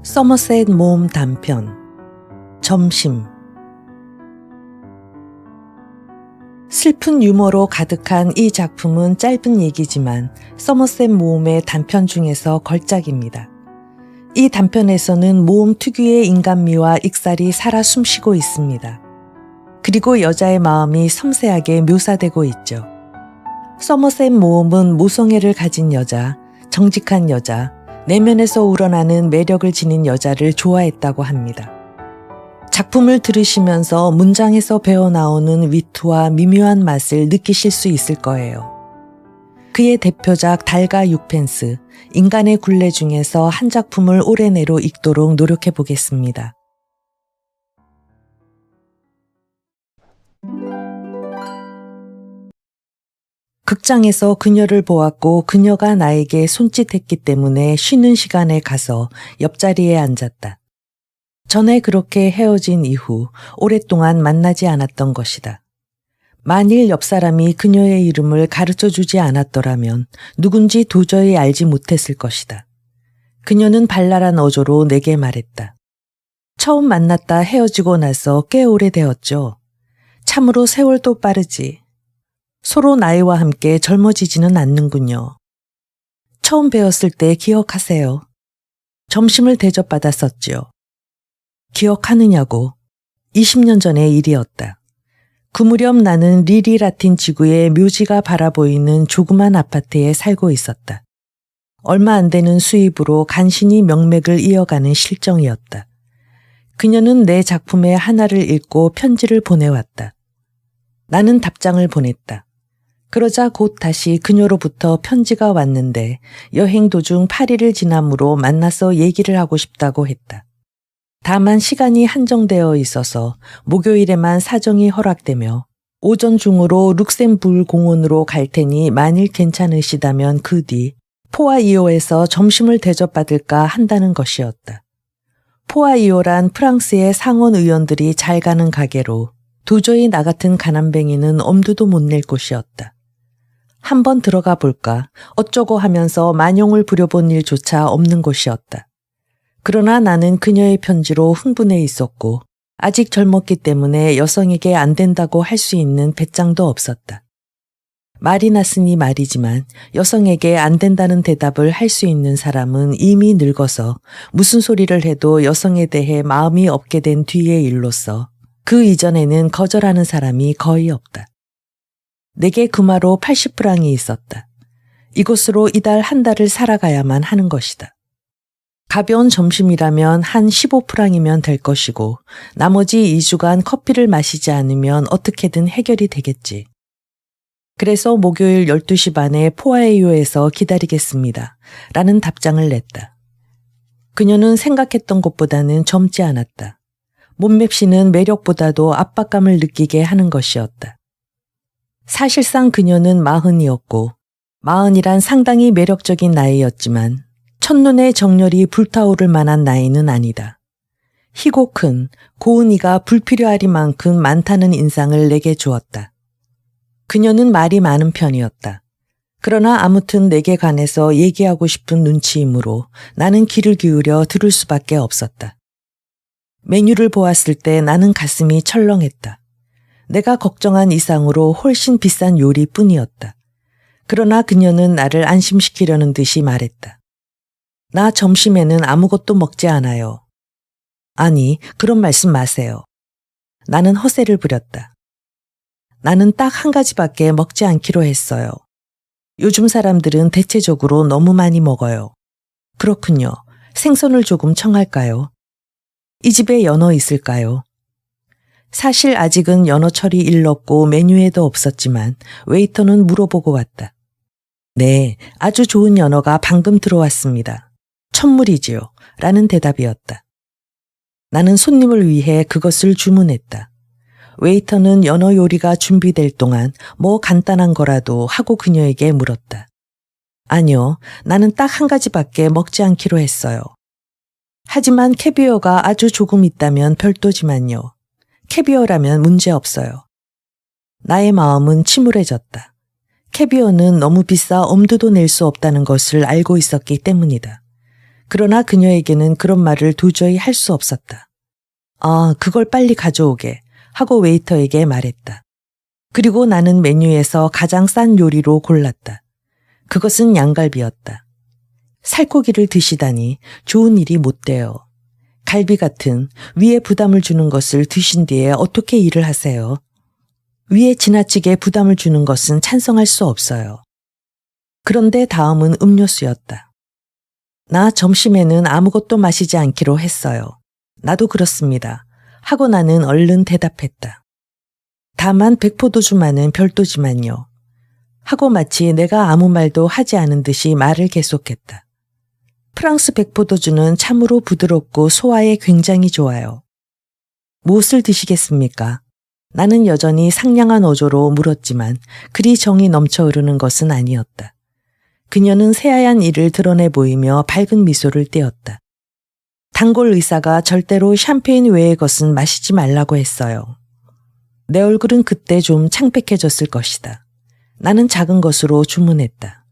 서머셋 모음 단편 점심. 슬픈 유머로 가득한 이 작품은 짧은 얘기지만 서머셋 모음의 단편 중에서 걸작입니다. 이 단편에서는 모음 특유의 인간미와 익살이 살아 숨쉬고 있습니다. 그리고 여자의 마음이 섬세하게 묘사되고 있죠. 서머셋 모음은 모성애를 가진 여자, 정직한 여자, 내면에서 우러나는 매력을 지닌 여자를 좋아했다고 합니다. 작품을 들으시면서 문장에서 배어나오는 위트와 미묘한 맛을 느끼실 수 있을 거예요. 그의 대표작 달과 육펜스, 인간의 굴레 중에서 한 작품을 올해 내로 읽도록 노력해 보겠습니다. 극장에서 그녀를 보았고 그녀가 나에게 손짓했기 때문에 쉬는 시간에 가서 옆자리에 앉았다. 전에 그렇게 헤어진 이후 오랫동안 만나지 않았던 것이다. 만일 옆 사람이 그녀의 이름을 가르쳐주지 않았더라면 누군지 도저히 알지 못했을 것이다. 그녀는 발랄한 어조로 내게 말했다. 처음 만났다 헤어지고 나서 꽤 오래되었죠. 참으로 세월도 빠르지. 서로 나이와 함께 젊어지지는 않는군요. 처음 뵈었을 때 기억하세요. 점심을 대접받았었지요. 기억하느냐고. 20년 전의 일이었다. 그 무렵 나는 리리라틴 지구의 묘지가 바라보이는 조그만 아파트에 살고 있었다. 얼마 안 되는 수입으로 간신히 명맥을 이어가는 실정이었다. 그녀는 내 작품의 하나를 읽고 편지를 보내왔다. 나는 답장을 보냈다. 그러자 곧 다시 그녀로부터 편지가 왔는데 여행 도중 파리를 지나므로 만나서 얘기를 하고 싶다고 했다. 다만 시간이 한정되어 있어서 목요일에만 사정이 허락되며 오전 중으로 룩셈부르 공원으로 갈 테니 만일 괜찮으시다면 그 뒤 포아이오에서 점심을 대접받을까 한다는 것이었다. 포아이오란 프랑스의 상원 의원들이 잘 가는 가게로 도저히 나 같은 가난뱅이는 엄두도 못 낼 곳이었다. 한번 들어가 볼까 어쩌고 하면서 만용을 부려본 일조차 없는 곳이었다. 그러나 나는 그녀의 편지로 흥분해 있었고 아직 젊었기 때문에 여성에게 안 된다고 할 수 있는 배짱도 없었다. 말이 났으니 말이지만 여성에게 안 된다는 대답을 할 수 있는 사람은 이미 늙어서 무슨 소리를 해도 여성에 대해 마음이 없게 된 뒤의 일로서 그 이전에는 거절하는 사람이 거의 없다. 내게 금화로 80프랑이 있었다. 이곳으로 이달 한 달을 살아가야만 하는 것이다. 가벼운 점심이라면 한 15프랑이면 될 것이고 나머지 2주간 커피를 마시지 않으면 어떻게든 해결이 되겠지. 그래서 목요일 12시 반에 포아에요에서 기다리겠습니다. 라는 답장을 냈다. 그녀는 생각했던 것보다는 젊지 않았다. 몸맵시는 매력보다도 압박감을 느끼게 하는 것이었다. 사실상 그녀는 40이었고 40이란 상당히 매력적인 나이였지만 첫눈에 정열이 불타오를 만한 나이는 아니다. 희고 큰 고은이가 불필요하리만큼 많다는 인상을 내게 주었다. 그녀는 말이 많은 편이었다. 그러나 아무튼 내게 관해서 얘기하고 싶은 눈치이므로 나는 귀를 기울여 들을 수밖에 없었다. 메뉴를 보았을 때 나는 가슴이 철렁했다. 내가 걱정한 이상으로 훨씬 비싼 요리뿐이었다. 그러나 그녀는 나를 안심시키려는 듯이 말했다. 나 점심에는 아무것도 먹지 않아요. 아니, 그런 말씀 마세요. 나는 허세를 부렸다. 나는 딱 한 가지밖에 먹지 않기로 했어요. 요즘 사람들은 대체적으로 너무 많이 먹어요. 그렇군요. 생선을 조금 청할까요? 이 집에 연어 있을까요? 사실 아직은 연어철이 일렀고 메뉴에도 없었지만 웨이터는 물어보고 왔다. 네, 아주 좋은 연어가 방금 들어왔습니다. 천물이지요. 라는 대답이었다. 나는 손님을 위해 그것을 주문했다. 웨이터는 연어 요리가 준비될 동안 뭐 간단한 거라도 하고 그녀에게 물었다. 아니요, 나는 딱 한 가지밖에 먹지 않기로 했어요. 하지만 캐비어가 아주 조금 있다면 별도지만요. 캐비어라면 문제없어요. 나의 마음은 침울해졌다. 캐비어는 너무 비싸 엄두도 낼 수 없다는 것을 알고 있었기 때문이다. 그러나 그녀에게는 그런 말을 도저히 할 수 없었다. 아, 그걸 빨리 가져오게 하고 웨이터에게 말했다. 그리고 나는 메뉴에서 가장 싼 요리로 골랐다. 그것은 양갈비였다. 살코기를 드시다니 좋은 일이 못 돼요. 갈비 같은 위에 부담을 주는 것을 드신 뒤에 어떻게 일을 하세요? 위에 지나치게 부담을 주는 것은 찬성할 수 없어요. 그런데 다음은 음료수였다. 나 점심에는 아무것도 마시지 않기로 했어요. 나도 그렇습니다. 하고 나는 얼른 대답했다. 다만 백포도주만은 별도지만요. 하고 마치 내가 아무 말도 하지 않은 듯이 말을 계속했다. 프랑스 백포도주는 참으로 부드럽고 소화에 굉장히 좋아요. 무엇을 드시겠습니까? 나는 여전히 상냥한 어조로 물었지만 그리 정이 넘쳐 흐르는 것은 아니었다. 그녀는 새하얀 이를 드러내 보이며 밝은 미소를 띄었다. 단골 의사가 절대로 샴페인 외의 것은 마시지 말라고 했어요. 내 얼굴은 그때 좀 창백해졌을 것이다. 나는 작은 것으로 주문했다.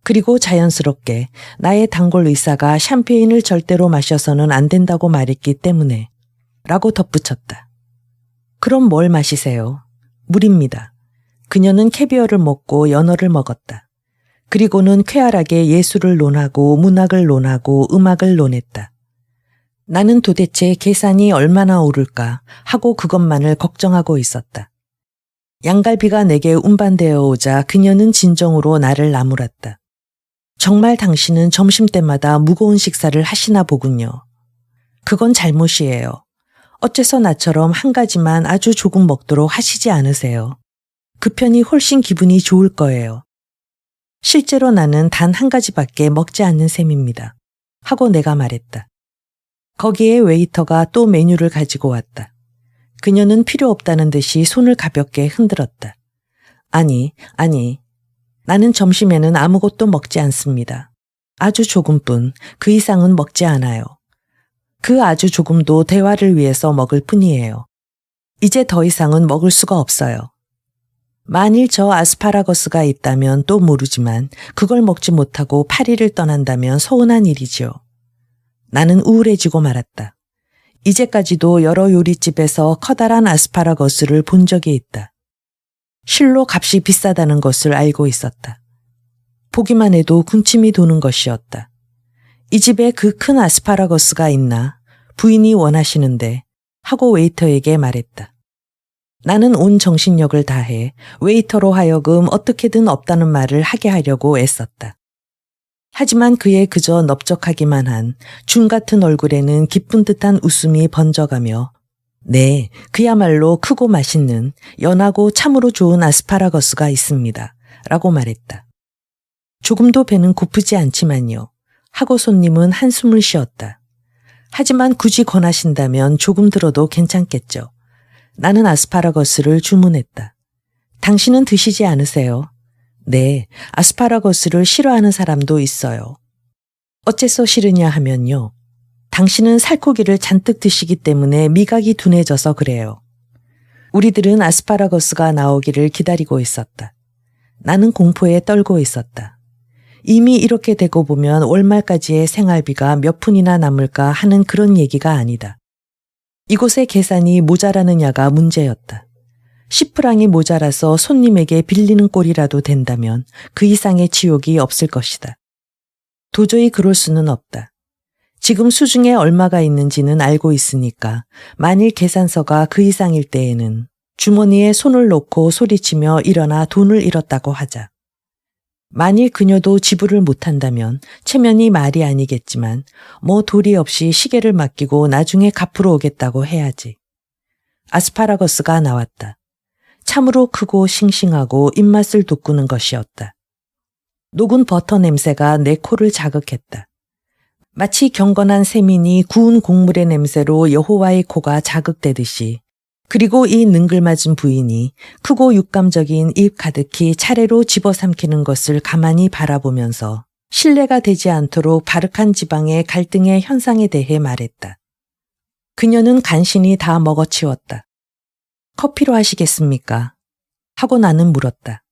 그리고 자연스럽게 나의 단골 의사가 샴페인을 절대로 마셔서는 안 된다고 말했기 때문에 라고 덧붙였다. 그럼 뭘 마시세요? 물입니다. 그녀는 캐비어를 먹고 연어를 먹었다. 그리고는 쾌활하게 예술을 논하고 문학을 논하고 음악을 논했다. 나는 도대체 계산이 얼마나 오를까 하고 그것만을 걱정하고 있었다. 양갈비가 내게 운반되어 오자 그녀는 진정으로 나를 나무랐다. 정말 당신은 점심때마다 무거운 식사를 하시나 보군요. 그건 잘못이에요. 어째서 나처럼 한 가지만 아주 조금 먹도록 하시지 않으세요? 그 편이 훨씬 기분이 좋을 거예요. 실제로 나는 단 한 가지밖에 먹지 않는 셈입니다. 하고 내가 말했다. 거기에 웨이터가 또 메뉴를 가지고 왔다. 그녀는 필요 없다는 듯이 손을 가볍게 흔들었다. 아니. 나는 점심에는 아무것도 먹지 않습니다. 아주 조금뿐, 그 이상은 먹지 않아요. 그 아주 조금도 대화를 위해서 먹을 뿐이에요. 이제 더 이상은 먹을 수가 없어요. 만일 저 아스파라거스가 있다면 또 모르지만 그걸 먹지 못하고 파리를 떠난다면 서운한 일이지요. 나는 우울해지고 말았다. 이제까지도 여러 요리집에서 커다란 아스파라거스를 본 적이 있다. 실로 값이 비싸다는 것을 알고 있었다. 보기만 해도 군침이 도는 것이었다. 이 집에 그 큰 아스파라거스가 있나? 부인이 원하시는데 하고 웨이터에게 말했다. 나는 온 정신력을 다해 웨이터로 하여금 어떻게든 없다는 말을 하게 하려고 애썼다. 하지만 그의 그저 넓적하기만 한 줌 같은 얼굴에는 기쁜 듯한 웃음이 번져가며 네, 그야말로 크고 맛있는 연하고 참으로 좋은 아스파라거스가 있습니다. 라고 말했다. 조금도 배는 고프지 않지만요. 하고 손님은 한숨을 쉬었다. 하지만 굳이 권하신다면 조금 들어도 괜찮겠죠. 나는 아스파라거스를 주문했다. 당신은 드시지 않으세요? 네, 아스파라거스를 싫어하는 사람도 있어요. 어째서 싫으냐 하면요. 당신은 살코기를 잔뜩 드시기 때문에 미각이 둔해져서 그래요. 우리들은 아스파라거스가 나오기를 기다리고 있었다. 나는 공포에 떨고 있었다. 이미 이렇게 되고 보면 월말까지의 생활비가 몇 푼이나 남을까 하는 그런 얘기가 아니다. 이곳의 계산이 모자라느냐가 문제였다. 10프랑이 모자라서 손님에게 빌리는 꼴이라도 된다면 그 이상의 지옥이 없을 것이다. 도저히 그럴 수는 없다. 지금 수중에 얼마가 있는지는 알고 있으니까 만일 계산서가 그 이상일 때에는 주머니에 손을 놓고 소리치며 일어나 돈을 잃었다고 하자. 만일 그녀도 지불을 못한다면 체면이 말이 아니겠지만 뭐 도리 없이 시계를 맡기고 나중에 갚으러 오겠다고 해야지. 아스파라거스가 나왔다. 참으로 크고 싱싱하고 입맛을 돋구는 것이었다. 녹은 버터 냄새가 내 코를 자극했다. 마치 경건한 세민이 구운 곡물의 냄새로 여호와의 코가 자극되듯이 그리고 이 능글맞은 부인이 크고 육감적인 입 가득히 차례로 집어삼키는 것을 가만히 바라보면서 신뢰가 되지 않도록 바르칸 지방의 갈등의 현상에 대해 말했다. 그녀는 간신히 다 먹어치웠다. 커피로 하시겠습니까? 하고 나는 물었다.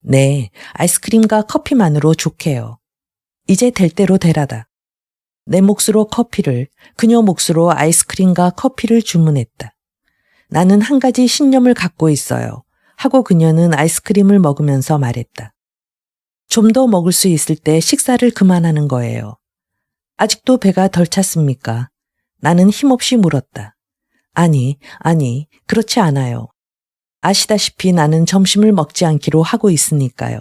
네, 아이스크림과 커피만으로 좋게요. 이제 될 대로 되라다. 내 몫으로 커피를, 그녀 몫으로 아이스크림과 커피를 주문했다. 나는 한 가지 신념을 갖고 있어요. 하고 그녀는 아이스크림을 먹으면서 말했다. 좀 더 먹을 수 있을 때 식사를 그만하는 거예요. 아직도 배가 덜 찼습니까? 나는 힘없이 물었다. 아니, 그렇지 않아요. 아시다시피 나는 점심을 먹지 않기로 하고 있으니까요.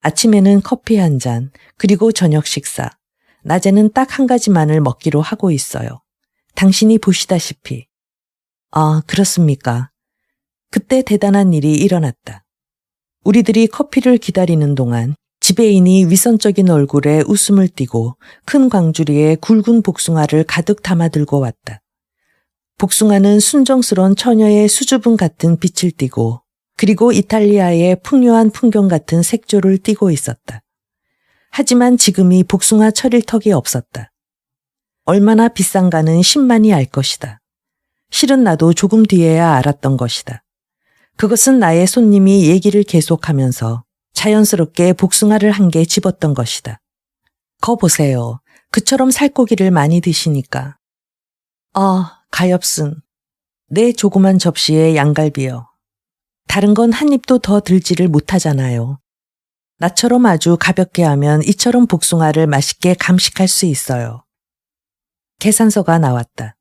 아침에는 커피 한 잔, 그리고 저녁 식사. 낮에는 딱 한 가지만을 먹기로 하고 있어요. 당신이 보시다시피. 아, 그렇습니까? 그때 대단한 일이 일어났다. 우리들이 커피를 기다리는 동안 지배인이 위선적인 얼굴에 웃음을 띠고 큰 광주리에 굵은 복숭아를 가득 담아 들고 왔다. 복숭아는 순정스러운 처녀의 수줍음 같은 빛을 띠고 그리고 이탈리아의 풍요한 풍경 같은 색조를 띠고 있었다. 하지만 지금이 복숭아 철일 턱이 없었다. 얼마나 비싼가는 신만이 알 것이다. 실은 나도 조금 뒤에야 알았던 것이다. 그것은 나의 손님이 얘기를 계속하면서 자연스럽게 복숭아를 한 개 집었던 것이다. 거 보세요. 그처럼 살코기를 많이 드시니까. 아, 가엾은. 내 조그만 접시에 양갈비요. 다른 건 한 입도 더 들지를 못하잖아요. 나처럼 아주 가볍게 하면 이처럼 복숭아를 맛있게 감식할 수 있어요. 계산서가 나왔다.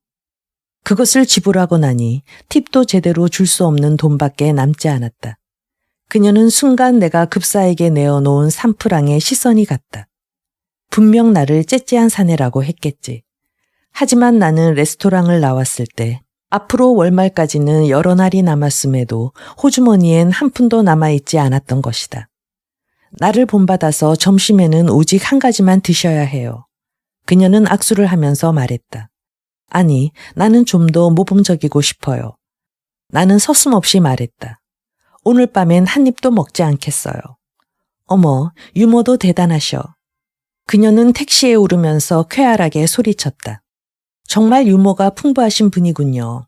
그것을 지불하고 나니 팁도 제대로 줄 수 없는 돈밖에 남지 않았다. 그녀는 순간 내가 급사에게 내어놓은 3프랑의 시선이 갔다. 분명 나를 째째한 사내라고 했겠지. 하지만 나는 레스토랑을 나왔을 때 앞으로 월말까지는 여러 날이 남았음에도 호주머니엔 한 푼도 남아있지 않았던 것이다. 나를 본받아서 점심에는 오직 한 가지만 드셔야 해요. 그녀는 악수를 하면서 말했다. 아니, 나는 좀 더 모범적이고 싶어요. 나는 서슴없이 말했다. 오늘 밤엔 한 입도 먹지 않겠어요. 어머, 유머도 대단하셔. 그녀는 택시에 오르면서 쾌활하게 소리쳤다. 정말 유머가 풍부하신 분이군요.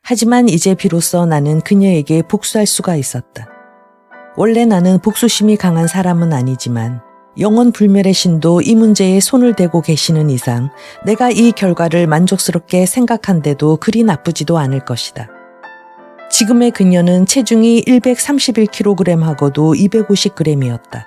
하지만 이제 비로소 나는 그녀에게 복수할 수가 있었다. 원래 나는 복수심이 강한 사람은 아니지만 영원 불멸의 신도 이 문제에 손을 대고 계시는 이상 내가 이 결과를 만족스럽게 생각한데도 그리 나쁘지도 않을 것이다. 지금의 그녀는 체중이 131kg하고도 250g이었다.